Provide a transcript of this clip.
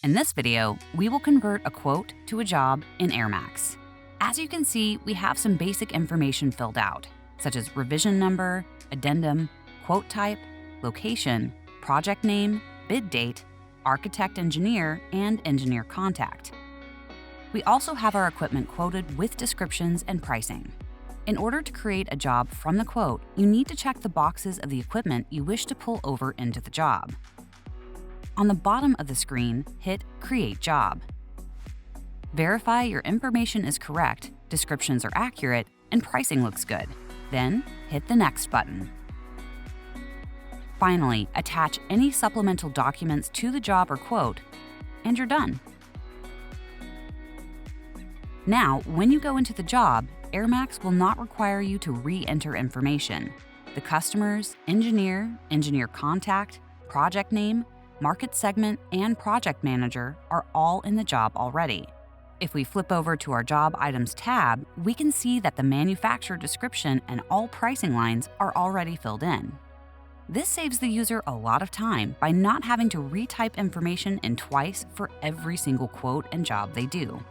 In this video, we will convert a quote to a job in AirMaxx. As you can see, we have some basic information filled out, such as revision number, addendum, quote type, location, project name, bid date, architect engineer, and engineer contact. We also have our equipment quoted with descriptions and pricing. In order to create a job from the quote, you need to check the boxes of the equipment you wish to pull over into the job. On the bottom of the screen, hit Create Job. Verify your information is correct, descriptions are accurate, and pricing looks good. Then, hit the Next button. Finally, attach any supplemental documents to the job or quote, and you're done. Now, when you go into the job, AirMaxx will not require you to re-enter information. The customers, engineer contact, project name, market segment, and project manager are all in the job already. If we flip over to our Job Items tab, we can see that the manufacturer description and all pricing lines are already filled in. This saves the user a lot of time by not having to retype information in twice for every single quote and job they do.